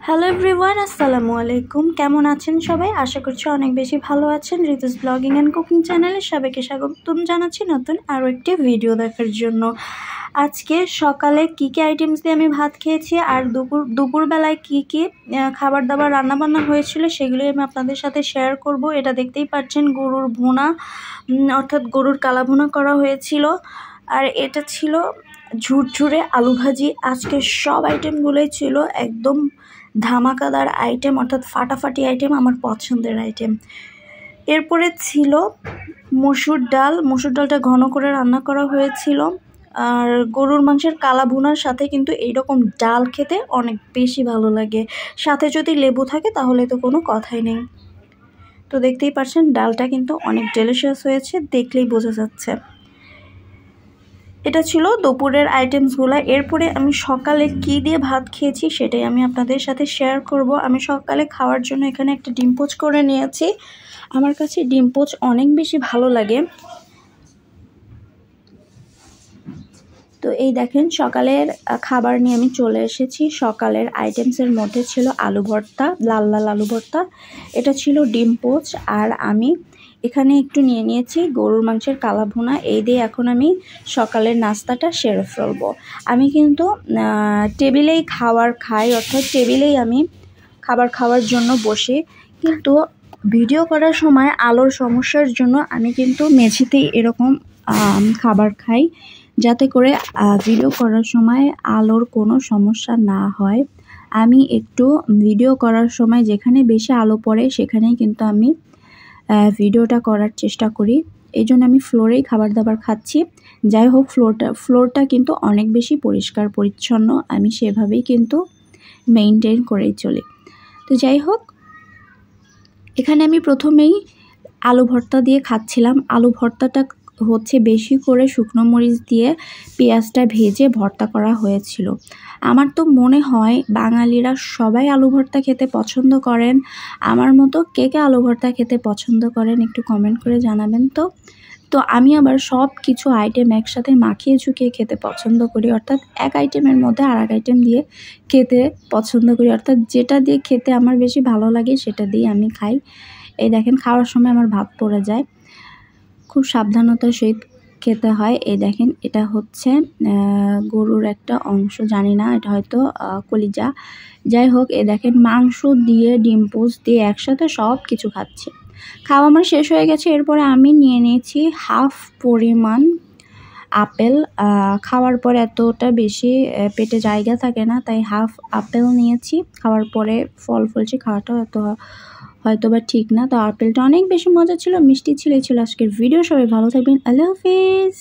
Hello everyone, আসসালামু আলাইকুম। কেমন আছেন সবাই? আশা করছি অনেক বেশি ভালো আছেন। ঋতুস ব্লগিং অ্যান্ড কুকিং চ্যানেলে সবাইকে স্বাগতম জানাচ্ছি নতুন আরও একটি ভিডিও দেখার জন্য। আজকে সকালে কী কী আইটেমস দিয়ে আমি ভাত খেয়েছি আর দুপুরবেলায় কী কী খাবার দাবার রান্নাবান্না হয়েছিল সেগুলোই আমি আপনাদের সাথে শেয়ার করব। এটা দেখতেই পাচ্ছেন গরুর ভুনা, অর্থাৎ গরুর কালা ভুনা করা হয়েছিল। আর এটা ছিল ঝুরঝুরে আলু ভাজি। আজকে সব আইটেমগুলোই ছিল একদম ধামাকাদার আইটেম, অর্থাৎ ফাটাফাটি আইটেম, আমার পছন্দের আইটেম। এরপরে ছিল মসুর ডালটা ঘন করে রান্না করা হয়েছিল। আর গরুর মাংসের কালা ভুনার সাথে কিন্তু এইরকম ডাল খেতে অনেক বেশি ভালো লাগে। সাথে যদি লেবু থাকে তাহলে তো কোনো কথাই নেই। তো দেখতেই পাচ্ছেন ডালটা কিন্তু অনেক ডেলিশিয়াস হয়েছে, দেখলেই বোঝা যাচ্ছে। এটা ছিল দুপুরের আইটেমসগুলো। এরপরে আমি সকালে কি দিয়ে ভাত খেয়েছি সেটাই আমি আপনাদের সাথে শেয়ার করব। আমি সকালে খাওয়ার জন্য এখানে একটা ডিম পোচ করে নিয়েছি। আমার কাছে ডিম পোচ অনেক বেশি ভালো লাগে। তো এই দেখেন সকালের খাবার নিয়ে আমি চলে এসেছি। সকালের আইটেমসের মধ্যে ছিল আলু ভর্তা, লাল লাল আলু ভর্তা। এটা ছিল ডিম পোচ। আর আমি এখানে একটু নিয়ে নিয়েছি গরুর মাংসের কালা ভুনা। এই দিয়ে এখন আমি সকালের নাস্তাটা সেরে ফেলবো। আমি কিন্তু টেবিলেই খাবার খাই, অর্থাৎ টেবিলেই আমি খাবার খাওয়ার জন্য বসি। কিন্তু ভিডিও করার সময় আলোর সমস্যার জন্য আমি কিন্তু মেঝেতেই এরকম খাবার খাই, যাতে করে ভিডিও করার সময় আলোর কোনো সমস্যা না হয়। আমি একটু ভিডিও করার সময় যেখানে বেশি আলো পড়ে সেখানেই কিন্তু আমি ভিডিওটা করার চেষ্টা করি। এই জন্য আমি ফ্লোরেই খাবার দাবার খাচ্ছি। যাই হোক, ফ্লোরটা কিন্তু অনেক বেশি পরিষ্কার পরিচ্ছন্ন, আমি সেভাবেই কিন্তু মেইনটেইন করেই চলি। তো যাই হোক, এখানে আমি প্রথমেই আলু ভর্তা দিয়ে খাচ্ছিলাম। আলু ভর্তাটা হচ্ছে বেশি করে শুকনো মরিচ দিয়ে পেঁয়াজটা ভেজে ভর্তা করা হয়েছিল। আমার তো মনে হয় বাঙালিরা সবাই আলু ভর্তা খেতে পছন্দ করেন। আমার মতো কে কে আলু ভর্তা খেতে পছন্দ করেন একটু কমেন্ট করে জানাবেন। তো আমি আবার সব কিছু আইটেম একসাথে মাখিয়ে ঝুঁকিয়ে খেতে পছন্দ করি, অর্থাৎ এক আইটেমের মধ্যে আর এক আইটেম দিয়ে খেতে পছন্দ করি, অর্থাৎ যেটা দিয়ে খেতে আমার বেশি ভালো লাগে সেটা দিয়ে আমি খাই। এই দেখেন খাওয়ার সময় আমার ভাত পড়ে যায়, খুব সাবধানতার সহিত খেতে হয়। এই দেখেন এটা হচ্ছে গরুর একটা অংশ, জানি না, এটা হয়তো কলিজা। যাই হোক, এই দেখেন মাংস দিয়ে ডিম পোচ দিয়ে একসাথে সব কিছু খাচ্ছি। খাওয়া আমার শেষ হয়ে গেছে। এরপরে আমি নিয়ে নিয়েছি হাফ পরিমাণ আপেল। খাওয়ার পর এতটা বেশি পেটে জায়গা থাকে না, তাই হাফ আপেল নিয়েছি। খাওয়ার পরে ফল ফলছি, খাওয়াটাও এত হয়তো বা ঠিক না। তো আপেলটা অনেক বেশি মজা ছিল, মিষ্টি ছিল। এই ছিল আজকের ভিডিও। সবাই ভালো থাকবেন। আল্লাহ হাফিজ।